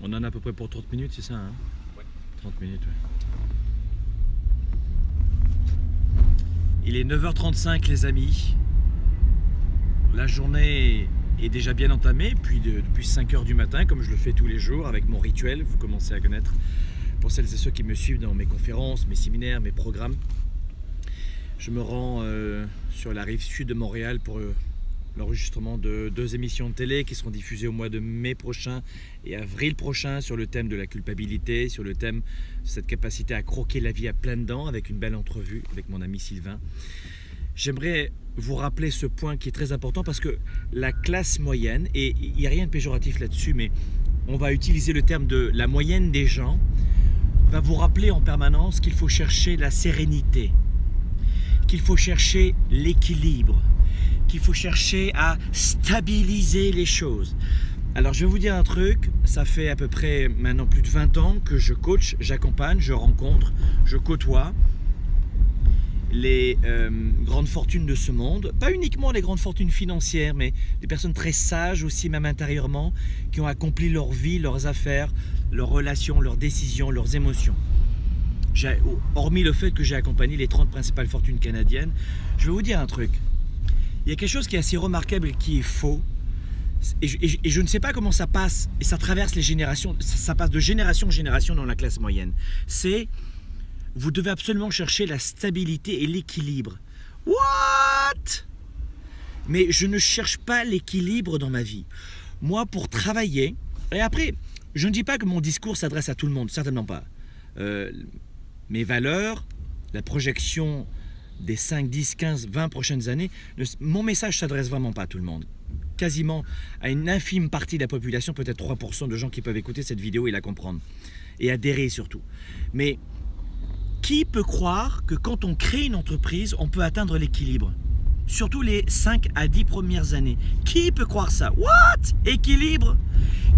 On en a à peu près pour 30 minutes, c'est ça hein? Ouais. 30 minutes, ouais. Il est 9h35 les amis. La journée est déjà bien entamée, puis depuis 5h du matin, comme je le fais tous les jours avec mon rituel, vous commencez à connaître pour celles et ceux qui me suivent dans mes conférences, mes séminaires, mes programmes. Je me rends sur la rive sud de Montréal pour l'enregistrement de 2 émissions de télé qui seront diffusées au mois de mai prochain et avril prochain sur le thème de la culpabilité, sur le thème de cette capacité à croquer la vie à pleines dents avec une belle entrevue avec mon ami Sylvain. J'aimerais vous rappeler ce point qui est très important parce que la classe moyenne, et il n'y a rien de péjoratif là-dessus, mais on va utiliser le terme de la moyenne des gens, va vous rappeler en permanence qu'il faut chercher la sérénité, qu'il faut chercher l'équilibre, qu'il faut chercher à stabiliser les choses. Alors je vais vous dire un truc, ça fait à peu près maintenant plus de 20 ans que je coach, j'accompagne, je rencontre, je côtoie les grandes fortunes de ce monde, pas uniquement les grandes fortunes financières, mais des personnes très sages aussi, même intérieurement, qui ont accompli leur vie, leurs affaires, leurs relations, leurs décisions, leurs émotions. Hormis le fait que j'ai accompagné les 30 principales fortunes canadiennes, je vais vous dire un truc. Il y a quelque chose qui est assez remarquable et qui est faux, et je ne sais pas comment ça passe, et ça traverse les générations, ça passe de génération en génération dans la classe moyenne. C'est vous devez absolument chercher la stabilité et l'équilibre. What? Mais je ne cherche pas l'équilibre dans ma vie. Moi, pour travailler, et après, je ne dis pas que mon discours s'adresse à tout le monde, certainement pas. Mes valeurs, la projection des 5, 10, 15, 20 prochaines années, mon message ne s'adresse vraiment pas à tout le monde. Quasiment à une infime partie de la population, peut-être 3% de gens qui peuvent écouter cette vidéo et la comprendre. Et adhérer surtout. Mais qui peut croire que quand on crée une entreprise, on peut atteindre l'équilibre? Surtout les 5 à 10 premières années. Qui peut croire ça? What? Équilibre?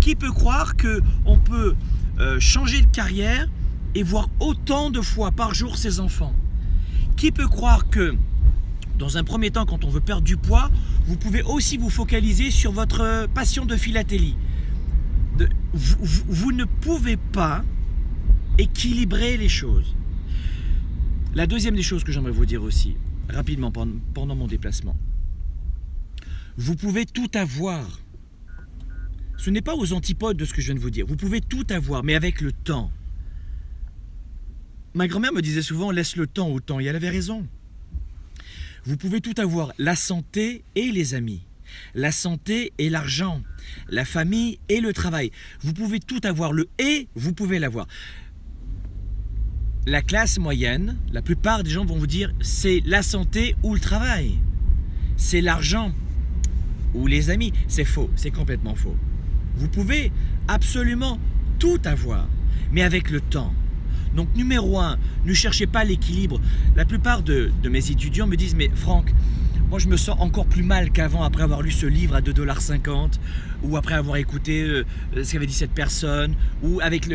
Qui peut croire qu'on peut changer de carrière et voir autant de fois par jour ses enfants? Qui peut croire que, dans un premier temps, quand on veut perdre du poids, vous pouvez aussi vous focaliser sur votre passion de philatélie? Vous ne pouvez pas équilibrer les choses. La deuxième des choses que j'aimerais vous dire aussi, rapidement pendant mon déplacement, vous pouvez tout avoir. Ce n'est pas aux antipodes de ce que je viens de vous dire. Vous pouvez tout avoir, mais avec le temps. Ma grand-mère me disait souvent, laisse le temps au temps, et elle avait raison. Vous pouvez tout avoir, la santé et les amis, la santé et l'argent, la famille et le travail. Vous pouvez tout avoir, le « et », vous pouvez l'avoir. La classe moyenne, la plupart des gens vont vous dire c'est la santé ou le travail, c'est l'argent ou les amis. C'est faux, c'est complètement faux. Vous pouvez absolument tout avoir, mais avec le temps. Donc numéro 1, ne cherchez pas l'équilibre. La plupart de mes étudiants me disent mais Franck, moi je me sens encore plus mal qu'avant après avoir lu ce livre à 2,50 $, ou après avoir écouté ce qu'avait dit cette personne, ou avec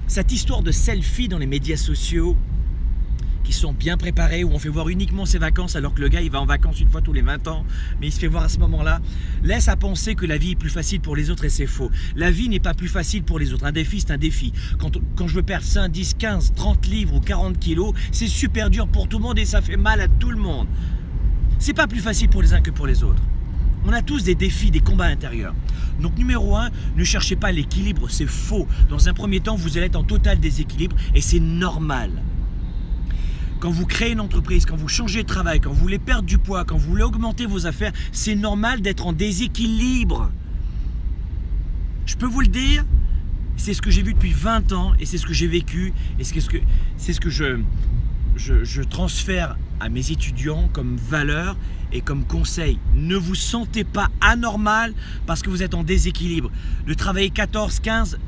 cette histoire de selfie dans les médias sociaux qui sont bien préparés, où on fait voir uniquement ses vacances alors que le gars il va en vacances une fois tous les 20 ans, mais il se fait voir à ce moment-là, laisse à penser que la vie est plus facile pour les autres et c'est faux. La vie n'est pas plus facile pour les autres. Un défi, c'est un défi. Quand je veux perdre 5, 10, 15, 30 livres ou 40 kilos, c'est super dur pour tout le monde et ça fait mal à tout le monde. C'est pas plus facile pour les uns que pour les autres. On a tous des défis, des combats intérieurs. Donc numéro 1, ne cherchez pas l'équilibre, c'est faux. Dans un premier temps, vous allez être en total déséquilibre et c'est normal. Quand vous créez une entreprise, quand vous changez de travail, quand vous voulez perdre du poids, quand vous voulez augmenter vos affaires, c'est normal d'être en déséquilibre. Je peux vous le dire, c'est ce que j'ai vu depuis 20 ans et c'est ce que j'ai vécu et c'est ce que je transfère à mes étudiants comme valeur et comme conseil. Ne vous sentez pas anormal parce que vous êtes en déséquilibre. De travailler 14, 15,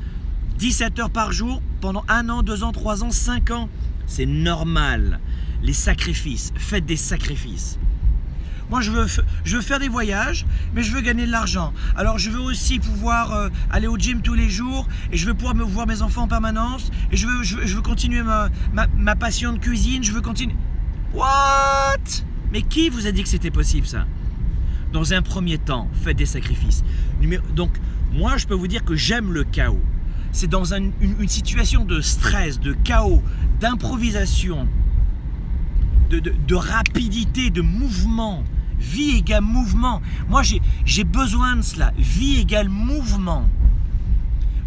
17 heures par jour pendant 1 an, 2 ans, 3 ans, 5 ans, c'est normal. Les sacrifices, faites des sacrifices. Moi, je veux faire des voyages, mais je veux gagner de l'argent. Alors, je veux aussi pouvoir aller au gym tous les jours et je veux pouvoir me voir mes enfants en permanence et je veux continuer ma passion de cuisine. Je veux continuer. What? Mais qui vous a dit que c'était possible, ça? Dans un premier temps, faites des sacrifices. Donc, moi, je peux vous dire que j'aime le chaos. c'est dans une situation de stress, de chaos, d'improvisation, de rapidité, de mouvement. Vie égale mouvement. Moi, j'ai besoin de cela. Vie égale mouvement.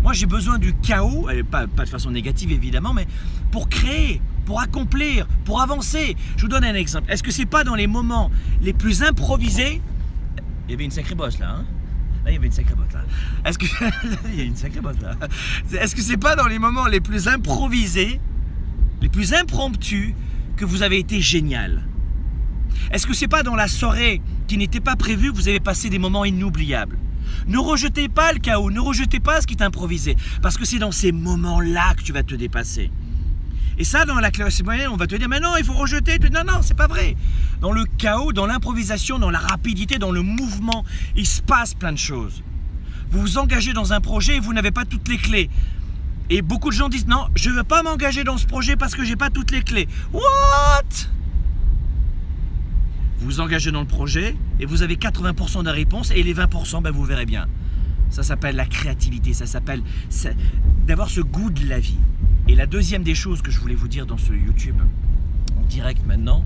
Moi, j'ai besoin du chaos, pas de façon négative évidemment, mais pour créer, pour accomplir, pour avancer. Je vous donne un exemple. Est-ce que c'est pas dans les moments les plus improvisés? Il y avait une sacrée bosse là, hein? Là, il y avait une sacrée bosse là. Est-ce que il y a une sacrée bosse là? Est-ce que c'est pas dans les moments les plus improvisés, les plus impromptus, que vous avez été génial? Est-ce que c'est pas dans la soirée qui n'était pas prévue que vous avez passé des moments inoubliables? Ne rejetez pas le chaos, ne rejetez pas ce qui est improvisé, parce que c'est dans ces moments-là que tu vas te dépasser. Et ça, dans la classe moyenne, on va te dire, mais non, il faut rejeter. Non, non, c'est pas vrai. Dans le chaos, dans l'improvisation, dans la rapidité, dans le mouvement, il se passe plein de choses. Vous vous engagez dans un projet et vous n'avez pas toutes les clés. Et beaucoup de gens disent, non, je ne veux pas m'engager dans ce projet parce que j'ai pas toutes les clés. What? Vous vous engagez dans le projet et vous avez 80% de réponses et les 20%, ben vous verrez bien. Ça s'appelle la créativité, ça s'appelle d'avoir ce goût de la vie. Et la deuxième des choses que je voulais vous dire dans ce YouTube, en direct maintenant,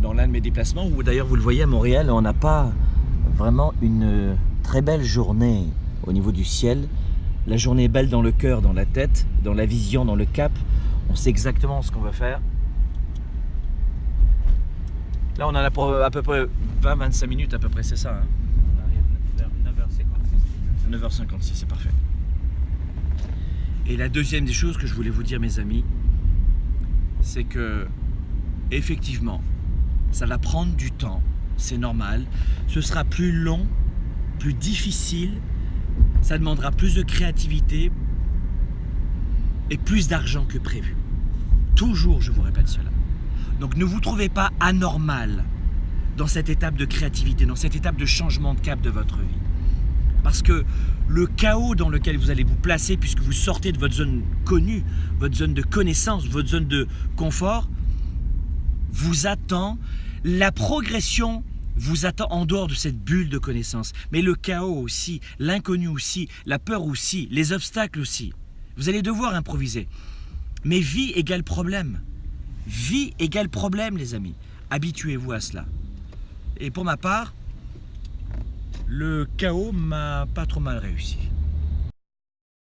dans l'un de mes déplacements, où d'ailleurs vous le voyez à Montréal, on n'a pas vraiment une très belle journée au niveau du ciel. La journée est belle dans le cœur, dans la tête, dans la vision, dans le cap. On sait exactement ce qu'on va faire. Là, on en a pour à peu près 20-25 minutes, à peu près, c'est ça. Hein, On arrive vers 9h56. 9h56, c'est parfait. Et la deuxième des choses que je voulais vous dire, mes amis, c'est que, effectivement, ça va prendre du temps, c'est normal. Ce sera plus long, plus difficile, ça demandera plus de créativité et plus d'argent que prévu. Toujours, je vous répète cela. Donc ne vous trouvez pas anormal dans cette étape de créativité, dans cette étape de changement de cap de votre vie. Parce que le chaos dans lequel vous allez vous placer, puisque vous sortez de votre zone connue, votre zone de connaissance, votre zone de confort, vous attend, la progression vous attend en dehors de cette bulle de connaissance. Mais le chaos aussi, l'inconnu aussi, la peur aussi, les obstacles aussi. Vous allez devoir improviser. Mais vie égale problème. Vie égale problème, les amis. Habituez-vous à cela. Et pour ma part, le chaos m'a pas trop mal réussi.